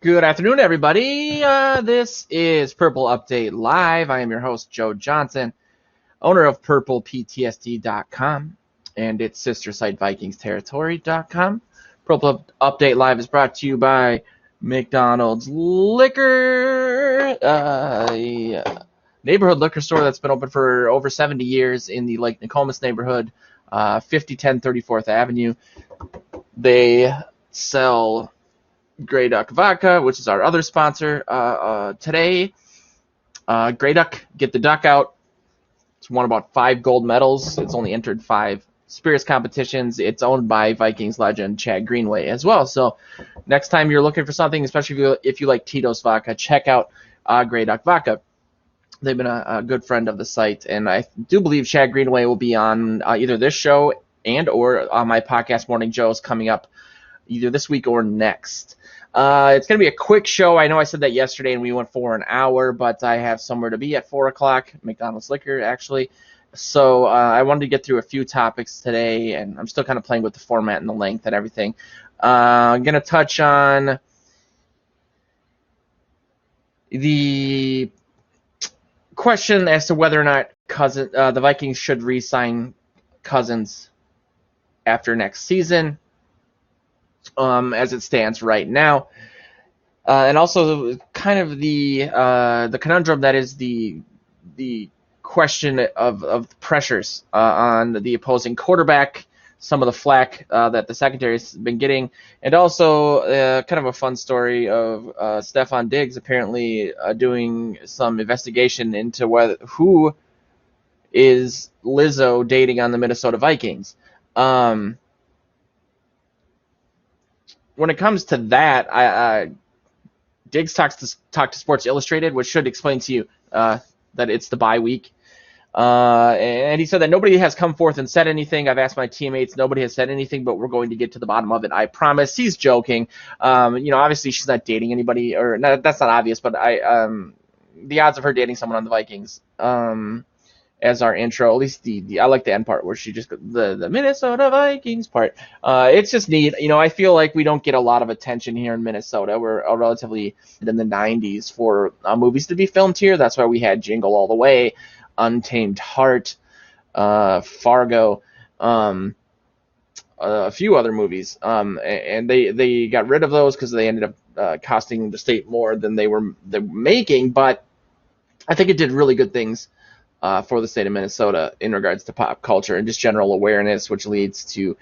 Good afternoon, everybody. This is Purple Update Live. I am your host, Joe Johnson, owner of purplePTSD.com and its sister site, VikingsTerritory.com. Purple Update Live is brought to you by McDonald's Liquor, a neighborhood liquor store that's been open for over 70 years in the Lake Nokomis neighborhood, 5010 34th Avenue. They sell Grey Duck Vodka, which is our other sponsor today. Grey Duck, get the duck out. It's won about 5 gold medals. It's only entered 5 spirits competitions. It's owned by Vikings legend Chad Greenway as well. So next time you're looking for something, especially if you like Tito's vodka, check out Grey Duck Vodka. They've been a good friend of the site, and I do believe Chad Greenway will be on either this show and or on my podcast Morning Joe's coming up either this week or next. It's going to be a quick show. I know I said that yesterday and we went for an hour, but I have somewhere to be at 4 o'clock, McDonald's Liquor, actually. So I wanted to get through a few topics today, and I'm still kind of playing with the format and the length and everything. I'm going to touch on the question as to whether or not the Vikings should re-sign Cousins after next season. As it stands right now, and also kind of the conundrum that is the question of pressures on the opposing quarterback, some of the flack that the secondary has been getting, and also kind of a fun story of Stefon Diggs apparently doing some investigation into who is Lizzo dating on the Minnesota Vikings. When it comes to that, Diggs talked to Sports Illustrated, which should explain to you that it's the bye week. And he said that nobody has come forth and said anything. I've asked my teammates. Nobody has said anything, but we're going to get to the bottom of it. I promise. He's joking. Obviously she's not dating anybody, or no, that's not obvious, but the odds of her dating someone on the Vikings, as our intro, at least I like the end part where she just the Minnesota Vikings part. It's just neat. I feel like we don't get a lot of attention here in Minnesota. We're relatively in the 90s for movies to be filmed here. That's why we had Jingle All the Way, Untamed Heart, Fargo, a few other movies. And they got rid of those because they ended up costing the state more than they were making. But I think it did really good things for the state of Minnesota in regards to pop culture and just general awareness, which leads to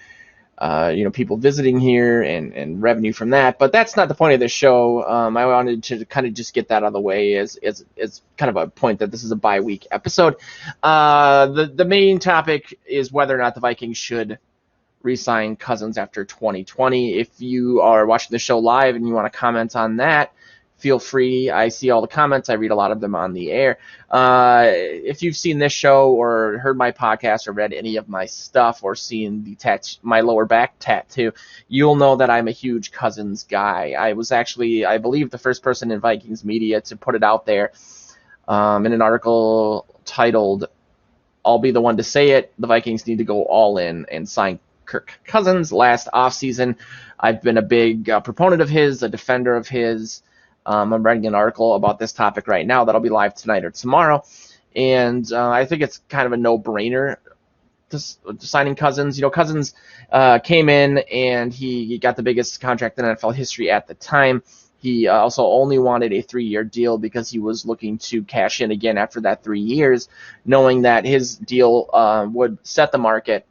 people visiting here and revenue from that. But that's not the point of this show. I wanted to kind of just get that out of the way as kind of a point that this is a bye week episode. The main topic is whether or not the Vikings should re-sign Cousins after 2020. If you are watching the show live and you want to comment on that, feel free. I see all the comments. I read a lot of them on the air. If you've seen this show or heard my podcast or read any of my stuff or seen my lower back tattoo, you'll know that I'm a huge Cousins guy. I was actually, I believe, the first person in Vikings media to put it out there in an article titled, "I'll be the one to say it. The Vikings need to go all in and sign Kirk Cousins." Last offseason, I've been a big proponent of his, a defender of his. I'm writing an article about this topic right now that'll be live tonight or tomorrow, and I think it's kind of a no-brainer to signing Cousins. Cousins came in and he got the biggest contract in NFL history at the time. He also only wanted a 3-year deal because he was looking to cash in again after that 3 years, knowing that his deal would set the market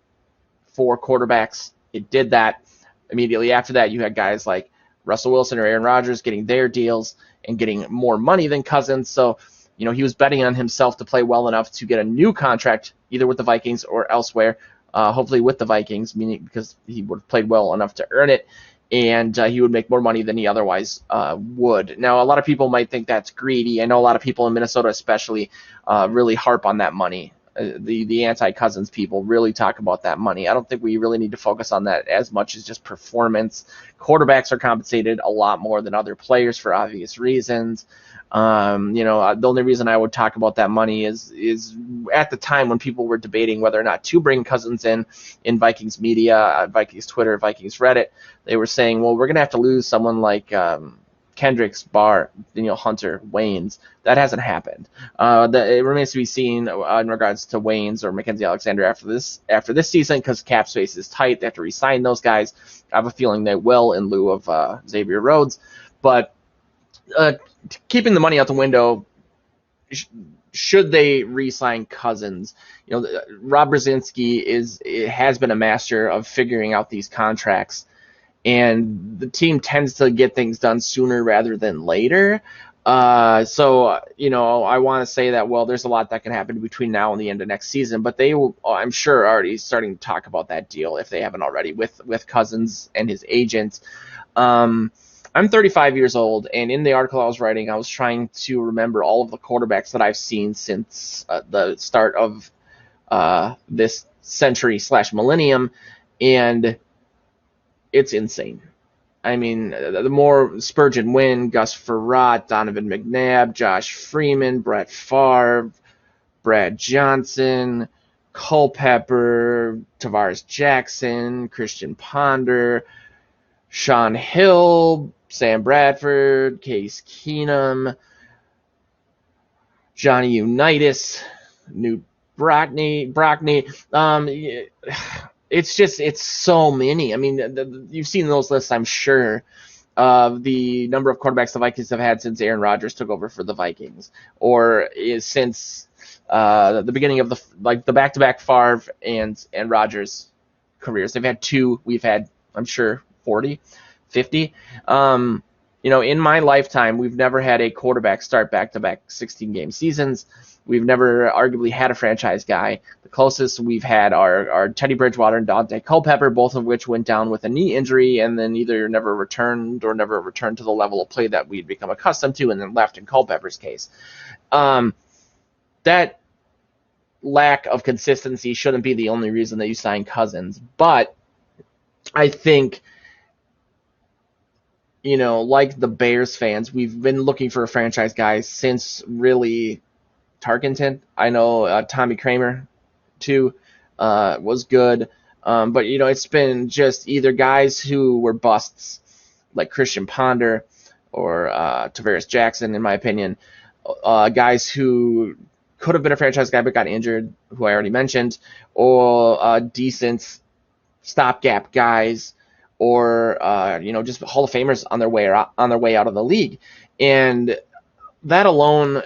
for quarterbacks. It did that. Immediately after that, you had guys like Russell Wilson or Aaron Rodgers getting their deals and getting more money than Cousins. So, he was betting on himself to play well enough to get a new contract, either with the Vikings or elsewhere, hopefully with the Vikings, meaning because he would have played well enough to earn it, and he would make more money than he otherwise would. Now, a lot of people might think that's greedy. I know a lot of people in Minnesota especially really harp on that money. The anti-Cousins people really talk about that money. I don't think we really need to focus on that as much as just performance. Quarterbacks are compensated a lot more than other players for obvious reasons. The only reason I would talk about that money is at the time when people were debating whether or not to bring Cousins in Vikings media, Vikings Twitter, Vikings Reddit, they were saying, well, we're going to have to lose someone like Kendricks, Barr, Hunter, Waynes. That hasn't happened. It remains to be seen in regards to Waynes or Mackenzie Alexander after this season, because cap space is tight. They have to re-sign those guys. I have a feeling they will in lieu of Xavier Rhodes. But keeping the money out the window, should they re-sign Cousins? Rob Brzezinski has been a master of figuring out these contracts, and the team tends to get things done sooner rather than later. So I want to say that, well, there's a lot that can happen between now and the end of next season, but they will, I'm sure, already starting to talk about that deal, if they haven't already, with Cousins and his agent. I'm 35 years old, and in the article I was writing, I was trying to remember all of the quarterbacks that I've seen since the start of this century/millennium, and it's insane. I mean, the more Spurgeon Wynn, Gus Frerotte, Donovan McNabb, Josh Freeman, Brett Favre, Brad Johnson, Culpepper, Tavares Jackson, Christian Ponder, Sean Hill, Sam Bradford, Case Keenum, Johnny Unitas, Newt Brockney. It's so many. I mean, you've seen those lists, I'm sure, of the number of quarterbacks the Vikings have had since Aaron Rodgers took over for the Vikings, or since the beginning of the back-to-back Favre and Rodgers careers. They've had two. We've had, I'm sure, 40, 50. In my lifetime, we've never had a quarterback start back-to-back 16-game seasons. We've never arguably had a franchise guy. The closest we've had are Teddy Bridgewater and Dante Culpepper, both of which went down with a knee injury and then either never returned or never returned to the level of play that we'd become accustomed to, and then left in Culpepper's case. That lack of consistency shouldn't be the only reason that you sign Cousins, but I think, like the Bears fans, we've been looking for a franchise guy since really Tarkenton. I know Tommy Kramer, too, was good. But, it's been just either guys who were busts, like Christian Ponder or Tavares Jackson, in my opinion, guys who could have been a franchise guy but got injured, who I already mentioned, or decent stopgap guys, or just Hall of Famers on their way out of the league. And that alone,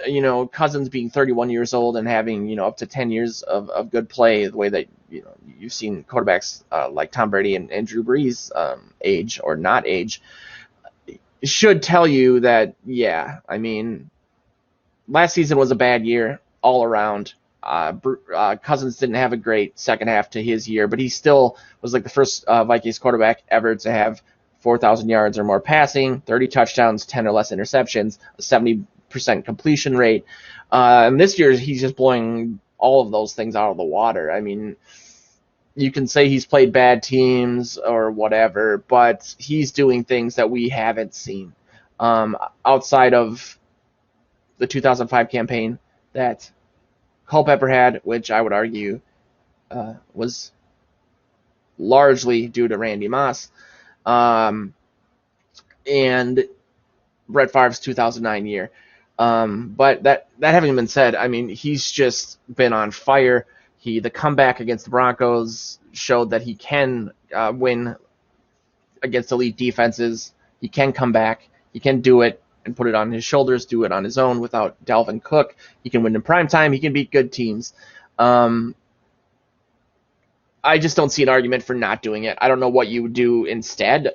Cousins being 31 years old and having up to 10 years of good play, the way that you've seen quarterbacks like Tom Brady and Drew Brees age or not age, should tell you that, yeah, I mean, last season was a bad year all around. Cousins didn't have a great second half to his year, but he still was like the first Vikings quarterback ever to have 4,000 yards or more passing, 30 touchdowns, 10 or less interceptions, a 70% completion rate. And this year he's just blowing all of those things out of the water. I mean, you can say he's played bad teams or whatever, but he's doing things that we haven't seen outside of the 2005 campaign that Culpepper had, which I would argue was largely due to Randy Moss, and Brett Favre's 2009 year. But that having been said, I mean, he's just been on fire. The comeback against the Broncos showed that he can win against elite defenses. He can come back. He can do it and put it on his shoulders, do it on his own without Dalvin Cook. He can win in primetime. He can beat good teams. I just don't see an argument for not doing it. I don't know what you would do instead.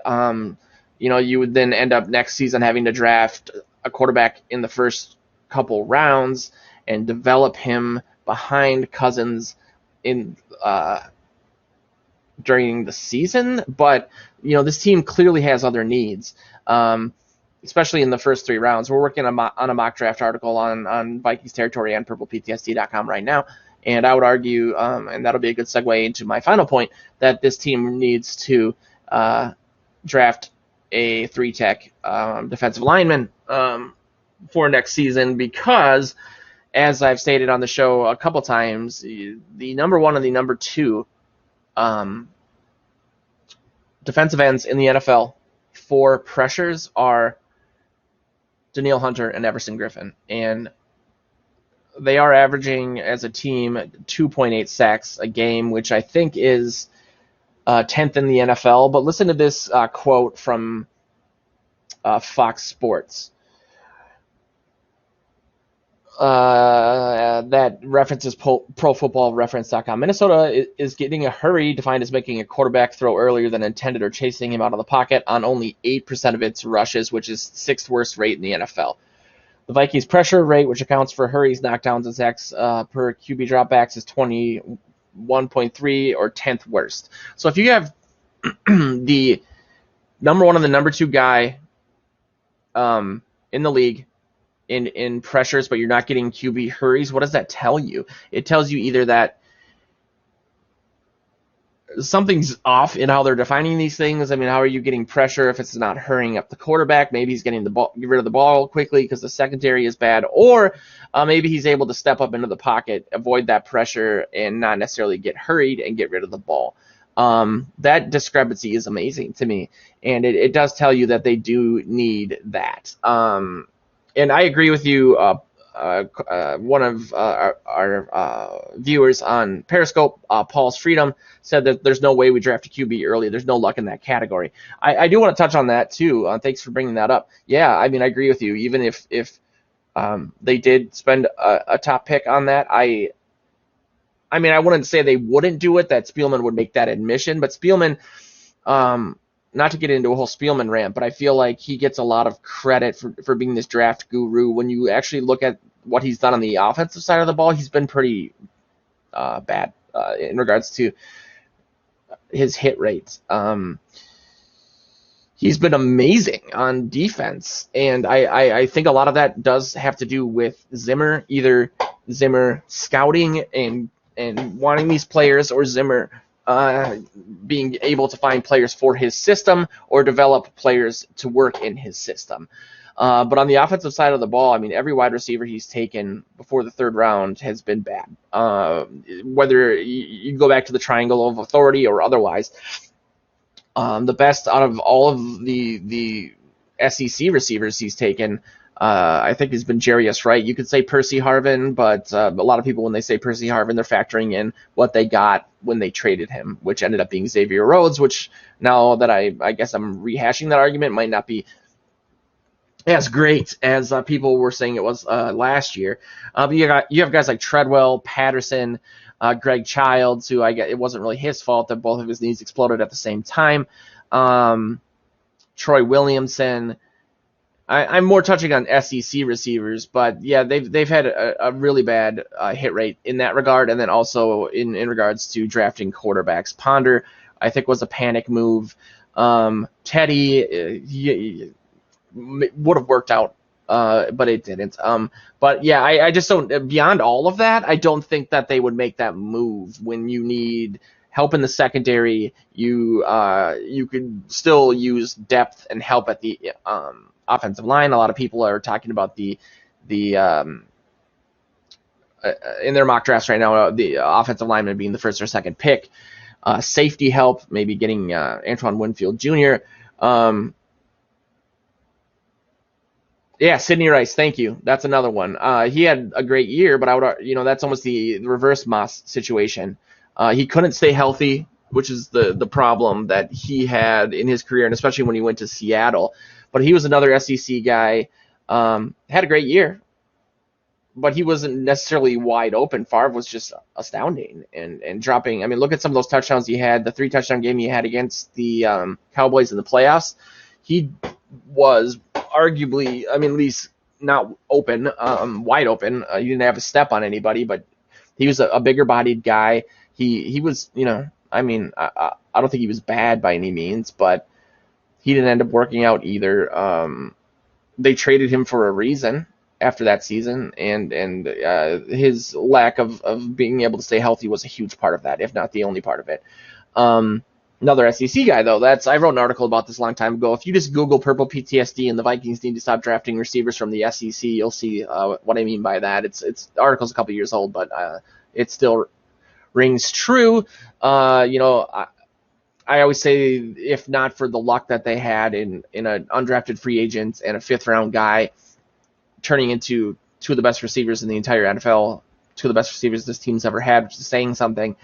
You would then end up next season having to draft a quarterback in the first couple rounds and develop him behind Cousins during the season. But, this team clearly has other needs. Especially in the first 3 rounds. We're working on a mock draft article on Vikings territory on purplePTSD.com right now, and I would argue, and that'll be a good segue into my final point, that this team needs to draft a 3-tech defensive lineman for next season, because, as I've stated on the show a couple times, the number 1 and the number 2 defensive ends in the NFL for pressures are Danielle Hunter, and Everson Griffin. And they are averaging as a team 2.8 sacks a game, which I think is 10th in the NFL. But listen to this quote from Fox Sports. That references ProFootballReference.com. Minnesota is getting a hurry, defined as making a quarterback throw earlier than intended or chasing him out of the pocket on only 8% of its rushes, which is 6th worst rate in the NFL. The Vikings' pressure rate, which accounts for hurries, knockdowns, and sacks per QB dropbacks, is 21.3 or 10th worst. So if you have the number one and the number two guy in the league in pressures, but you're not getting QB hurries, what does that tell you? It tells you either that something's off in how they're defining these things. I mean, how are you getting pressure if it's not hurrying up the quarterback? Maybe he's getting get rid of the ball quickly because the secondary is bad, or maybe he's able to step up into the pocket, avoid that pressure, and not necessarily get hurried and get rid of the ball. That discrepancy is amazing to me, and it does tell you that they do need that. And I agree with you. One of our viewers on Periscope, Paul's Freedom, said that there's no way we draft a QB early. There's no luck in that category. I do want to touch on that too. Thanks for bringing that up. Yeah, I mean, I agree with you. Even if they did spend a top pick on that, I mean, I wouldn't say they wouldn't do it, that Spielman would make that admission, but Spielman, not to get into a whole Spielman rant, but I feel like he gets a lot of credit for being this draft guru. When you actually look at what he's done on the offensive side of the ball, he's been pretty bad in regards to his hit rates. He's been amazing on defense, and I think a lot of that does have to do with Zimmer, either Zimmer scouting and wanting these players, or Zimmer being able to find players for his system or develop players to work in his system. But on the offensive side of the ball, I mean, every wide receiver he's taken before the third round has been bad. Whether you go back to the triangle of authority or otherwise, the best out of all of the SEC receivers he's taken, I think has been Jarius Wright. You could say Percy Harvin, but a lot of people, when they say Percy Harvin, they're factoring in what they got when they traded him, which ended up being Xavier Rhodes, which now that I guess I'm rehashing that argument, might not be as great as people were saying it was last year. But you have guys like Treadwell, Patterson, Greg Childs, who I get, it wasn't really his fault that both of his knees exploded at the same time. Troy Williamson. I'm more touching on SEC receivers, but yeah, they've had a really bad hit rate in that regard, and then also in regards to drafting quarterbacks. Ponder, I think, was a panic move. Teddy he would have worked out, but it didn't. But yeah, I just don't. Beyond all of that, I don't think that they would make that move when you need help in the secondary. You could still use depth and help at the offensive line. A lot of people are talking about the in their mock drafts right now, the offensive lineman being the first or second pick. Safety help, maybe getting Antoine Winfield Jr. Yeah, Sidney Rice, thank you. That's another one. He had a great year, but I would, that's almost the reverse Moss situation. He couldn't stay healthy, which is the problem that he had in his career, and especially when he went to Seattle. But he was another SEC guy, had a great year, but he wasn't necessarily wide open. Favre was just astounding and dropping. I mean, look at some of those touchdowns he had, the 3-touchdown game he had against the Cowboys in the playoffs. He was arguably, I mean, at least not open, wide open. He didn't have a step on anybody, but he was a bigger-bodied guy. He was, I mean, I don't think he was bad by any means, but he didn't end up working out either. They traded him for a reason after that season, and his lack of being able to stay healthy was a huge part of that, if not the only part of it. Another SEC guy, though, I wrote an article about this a long time ago. If you just Google purple PTSD and the Vikings need to stop drafting receivers from the SEC, you'll see what I mean by that. The article's a couple years old, but it still rings true. I always say, if not for the luck that they had in an undrafted free agent and a 5th-round guy turning into two of the best receivers in the entire NFL, two of the best receivers this team's ever had, which is saying something.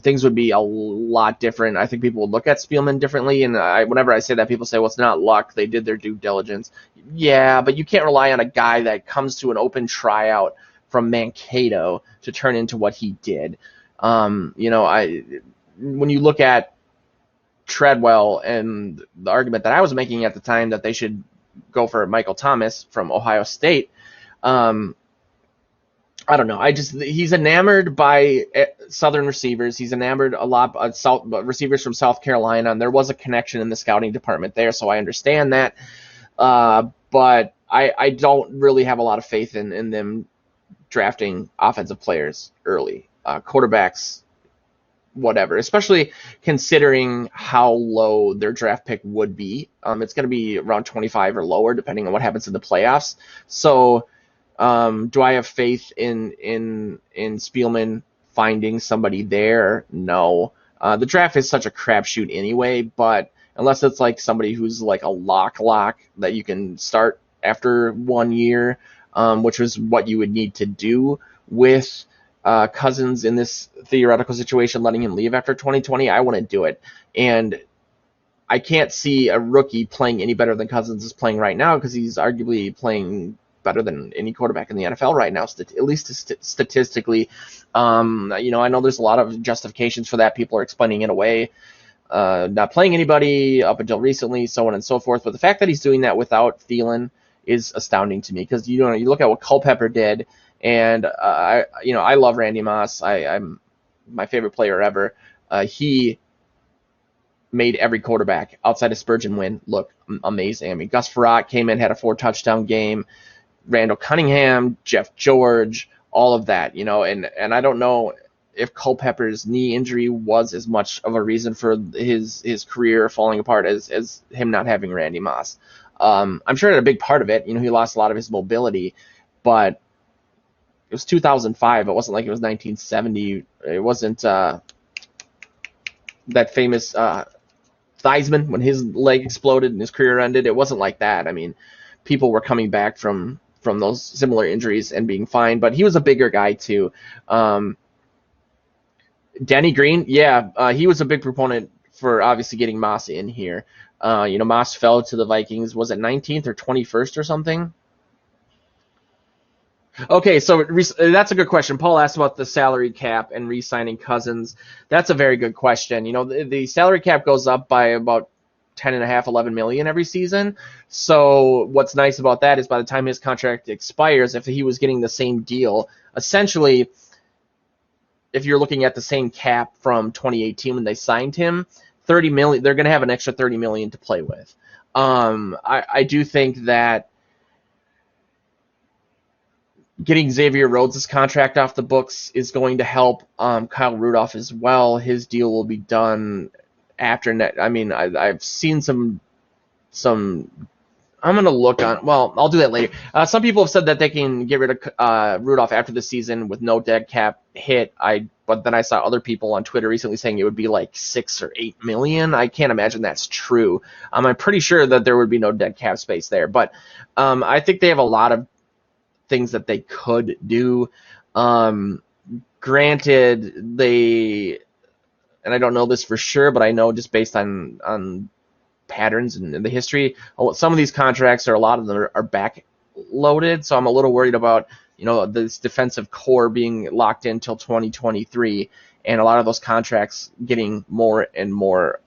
Things would be a lot different. I think people would look at Spielman differently, and whenever I say that, people say, well, it's not luck. They did their due diligence. Yeah, but you can't rely on a guy that comes to an open tryout from Mankato to turn into what he did. When you look at Treadwell and the argument that I was making at the time that they should go for Michael Thomas from Ohio State, I don't know. He's enamored by Southern receivers. He's enamored a lot of receivers from South Carolina, and there was a connection in the scouting department there, so I understand that. But I don't really have a lot of faith in them drafting offensive players early. Quarterbacks, whatever, especially considering how low their draft pick would be. It's going to be around 25 or lower, depending on what happens in the playoffs. So do I have faith in Spielman finding somebody there? No. The draft is such a crapshoot anyway, but unless it's like somebody who's like a lock that you can start after 1 year, which is what you would need to do with Cousins in this theoretical situation, letting him leave after 2020, I wouldn't do it. And I can't see a rookie playing any better than Cousins is playing right now, because he's arguably playing better than any quarterback in the NFL right now, at least statistically. I know there's a lot of justifications for that. People are explaining it away, not playing anybody up until recently, so on and so forth. But the fact that he's doing that without Thielen is astounding to me, because you look at what Culpepper did, and I love Randy Moss. I'm my favorite player ever. He made every quarterback outside of Spurgeon win look amazing. I mean, Gus Frerotte came in, had a 4-touchdown game. Randall Cunningham, Jeff George, all of that, and I don't know if Culpepper's knee injury was as much of a reason for his career falling apart as him not having Randy Moss. I'm sure it had a big part of it. He lost a lot of his mobility, but it was 2005. It wasn't like it was 1970. It wasn't that famous Theismann when his leg exploded and his career ended. It wasn't like that. I mean, people were coming back from those similar injuries and being fine, but he was a bigger guy too. Denny Green, he was a big proponent for obviously getting Moss in here. Moss fell to the Vikings. Was it 19th or 21st or something? Okay, so that's a good question. Paul asked about the salary cap and re-signing Cousins. That's a very good question. The salary cap goes up by about 10.5, 11 million every season. So what's nice about that is by the time his contract expires, if he was getting the same deal, essentially, if you're looking at the same cap from 2018 when they signed him, 30 million, they're going to have an extra 30 million to play with. I do think that getting Xavier Rhodes' contract off the books is going to help. Kyle Rudolph as well. His deal will be done after net. I mean, I've seen some. I'm going to look on. Well, I'll do that later. Some people have said that they can get rid of Rudolph after the season with no dead cap hit. But then I saw other people on Twitter recently saying it would be like 6 or 8 million. I can't imagine that's true. I'm pretty sure that there would be no dead cap space there. But I think they have a lot of things that they could do. Granted, and I don't know this for sure, but I know just based on patterns and the history, some of these contracts, a lot of them are back loaded, so I'm a little worried about this defensive core being locked in till 2023, and a lot of those contracts getting more and more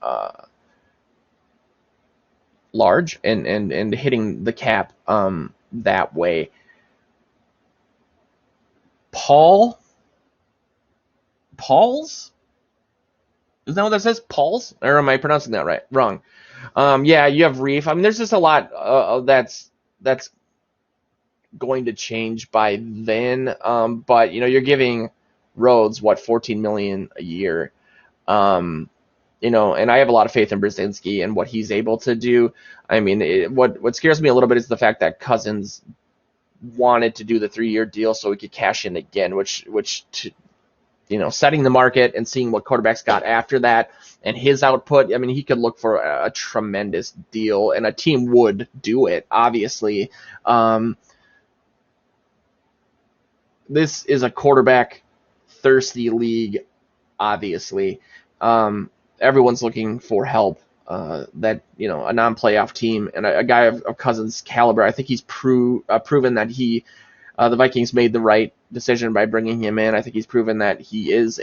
large and hitting the cap that way. Pauls? Isn't that what that says? Pauls? Or am I pronouncing that right? Wrong. You have Reef. I mean, there's just a lot that's going to change by then. But you're giving Rhodes 14 million a year. And I have a lot of faith in Brzezinski and what he's able to do. I mean, what scares me a little bit is the fact that Cousins wanted to do the 3-year deal so he could cash in again, which setting the market and seeing what quarterbacks got after that and his output, I mean, he could look for a tremendous deal, and a team would do it, obviously. this is a quarterback thirsty league, obviously. Everyone's looking for help. That a non-playoff team and a guy of Cousins' caliber. I think he's proven that the Vikings made the right decision by bringing him in. I think he's proven that he is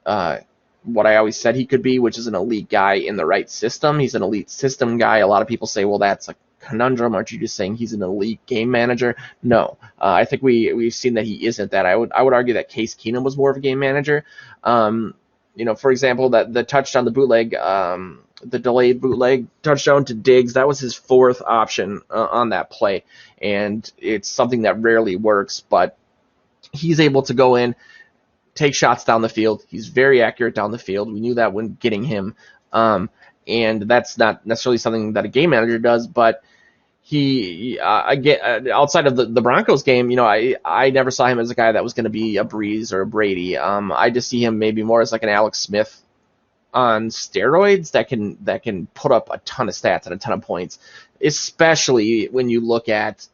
what I always said he could be, which is an elite guy in the right system. He's an elite system guy. A lot of people say, well, that's a conundrum. Aren't you just saying he's an elite game manager? No, I think we've seen that he isn't that. I would argue that Case Keenum was more of a game manager. For example, that the touchdown, the bootleg, the delayed bootleg touchdown to Diggs, that was his fourth option on that play, and it's something that rarely works, but he's able to go in, take shots down the field. He's very accurate down the field. We knew that when getting him, and that's not necessarily something that a game manager does, but he outside of the Broncos game, I never saw him as a guy that was going to be a Breeze or a Brady. I just see him maybe more as like an Alex Smith on steroids that can put up a ton of stats and a ton of points, especially when you look at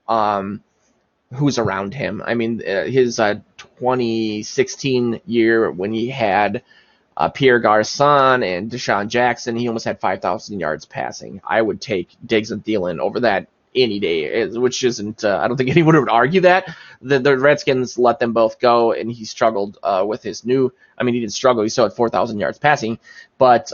who's around him. I mean, his 2016 year when he had Pierre Garçon and Deshaun Jackson, he almost had 5,000 yards passing. I would take Diggs and Thielen over that any day, which isn't, I don't think anyone would argue that. The Redskins let them both go, and he struggled with his he didn't struggle, he still had 4,000 yards passing, but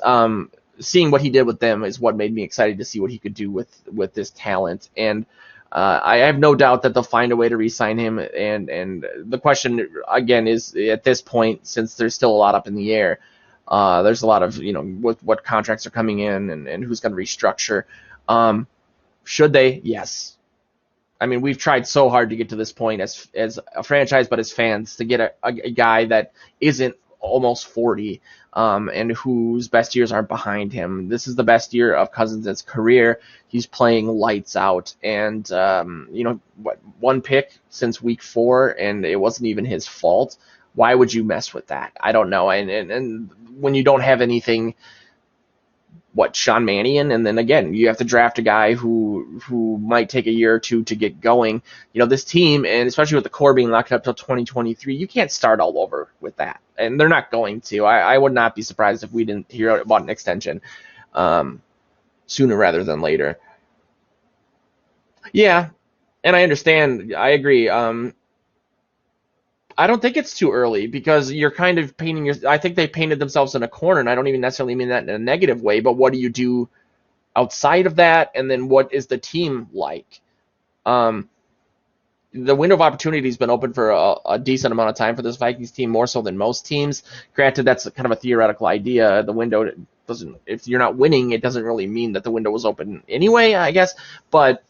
seeing what he did with them is what made me excited to see what he could do with this talent. And I have no doubt that they'll find a way to re-sign him, and the question, again, is at this point, since there's still a lot up in the air, there's a lot of, what contracts are coming in and who's going to restructure. Should they? Yes. I mean, we've tried so hard to get to this point as a franchise, but as fans, to get a guy that isn't almost 40 and whose best years aren't behind him. This is the best year of Cousins' career. He's playing lights out, and one pick since week 4, and it wasn't even his fault. Why would you mess with that? I don't know. And when you don't have anything, Sean Mannion, and then again you have to draft a guy who might take a year or two to get going. This team, and especially with the core being locked up till 2023, you can't start all over with that, and they're not going to. I would not be surprised if we didn't hear about an extension sooner rather than later. Yeah, and I understand. I agree. I don't think it's too early, because you're kind of I think they painted themselves in a corner, and I don't even necessarily mean that in a negative way, but what do you do outside of that, and then what is the team like? The window of opportunity has been open for a decent amount of time for this Vikings team, more so than most teams. Granted, that's kind of a theoretical idea. The window doesn't, if you're not winning, it doesn't really mean that the window was open anyway, I guess, but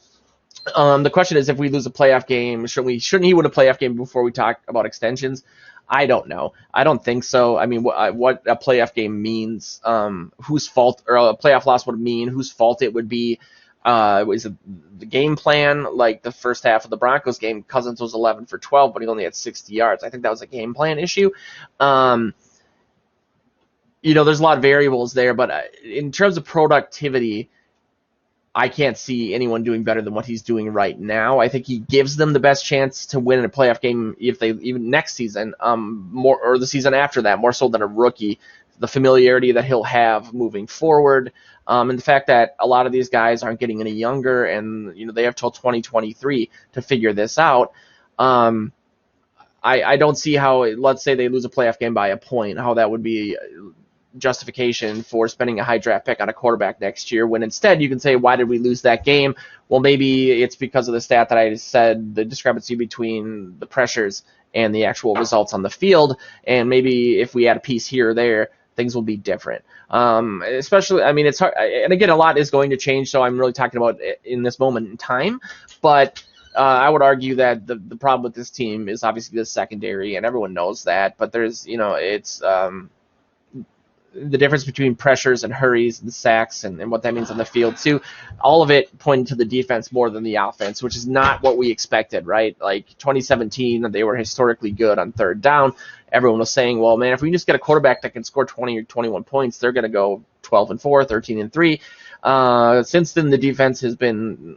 the question is, if we lose a playoff game, shouldn't he win a playoff game before we talk about extensions? I don't know. I don't think so. I mean, what a playoff game means, whose fault, or a playoff loss would mean, whose fault it would be. Was it the game plan? Like the first half of the Broncos game, Cousins was 11 for 12, but he only had 60 yards. I think that was a game plan issue. There's a lot of variables there, but in terms of productivity, I can't see anyone doing better than what he's doing right now. I think he gives them the best chance to win in a playoff game even next season, more, or the season after that, more so than a rookie. The familiarity that he'll have moving forward, and the fact that a lot of these guys aren't getting any younger, and they have till 2023 to figure this out. I don't see how, let's say they lose a playoff game by a point, how that would be justification for spending a high draft pick on a quarterback next year, when instead you can say, why did we lose that game? Well, maybe it's because of the stat that I said, the discrepancy between the pressures and the actual results on the field, and maybe if we add a piece here or there, things will be different. Especially, I mean, it's hard, and again, a lot is going to change, so I'm really talking about in this moment in time, but I would argue that the problem with this team is obviously the secondary, and everyone knows that, but there's, it's the difference between pressures and hurries and sacks and what that means on the field too. All of it pointing to the defense more than the offense, which is not what we expected, right? Like 2017, they were historically good on third down. Everyone was saying, well, man, if we just get a quarterback that can score 20 or 21 points, they're going to go 12-4, 13-3. Since then, the defense has been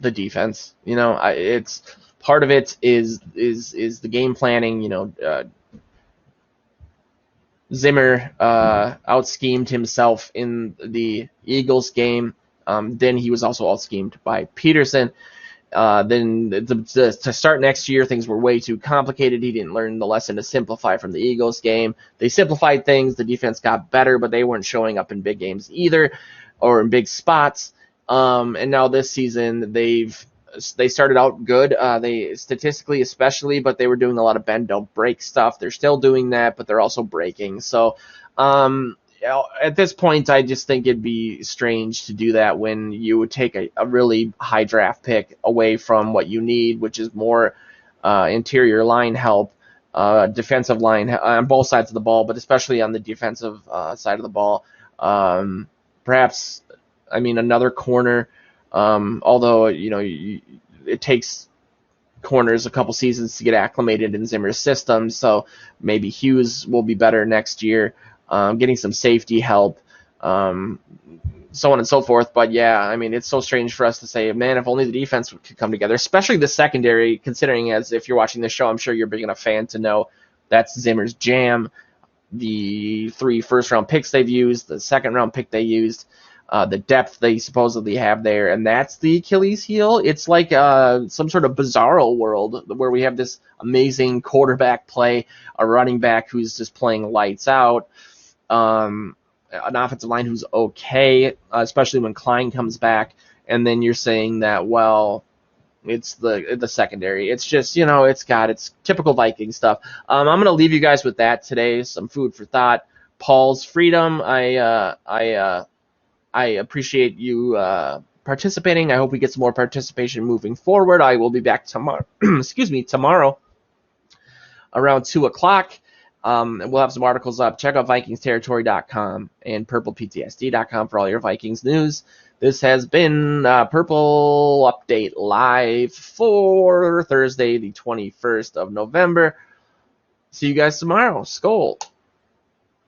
the defense. You know, it's part of it is the game planning. You know, Zimmer out schemed himself in the Eagles game. Then he was also out schemed by Peterson. Then to start next year, things were way too complicated. He didn't learn the lesson to simplify from the Eagles game. They simplified things. The defense got better, but they weren't showing up in big games either, or in big spots. And now this season, they started out good. They statistically, especially, but they were doing a lot of bend don't break stuff. They're still doing that, but they're also breaking. So, at this point, I just think it'd be strange to do that when you would take a really high draft pick away from what you need, which is more interior line help, defensive line on both sides of the ball, but especially on the defensive side of the ball. Perhaps, I mean, another corner. Although, you know, it takes corners a couple seasons to get acclimated in Zimmer's system, so maybe Hughes will be better next year, getting some safety help, so on and so forth. But yeah, I mean, it's so strange for us to say, man, if only the defense could come together, especially the secondary, considering, as if you're watching this show, I'm sure you're big enough fan to know that's Zimmer's jam. The 3 first-round picks they've used, the second-round pick they used, the depth they supposedly have there, and that's the Achilles heel. It's like some sort of bizarro world where we have this amazing quarterback play, a running back who's just playing lights out, an offensive line who's okay, especially when Klein comes back, and then you're saying that, well, it's the secondary. It's just, you know, it's typical Viking stuff. I'm going to leave you guys with that today, some food for thought. Paul's freedom. I appreciate you participating. I hope we get some more participation moving forward. I will be back tomorrow. Tomorrow around 2:00. We'll have some articles up. Check out VikingsTerritory.com and purplePTSD.com for all your Vikings news. This has been Purple Update Live for Thursday, the 21st of November. See you guys tomorrow. Skol.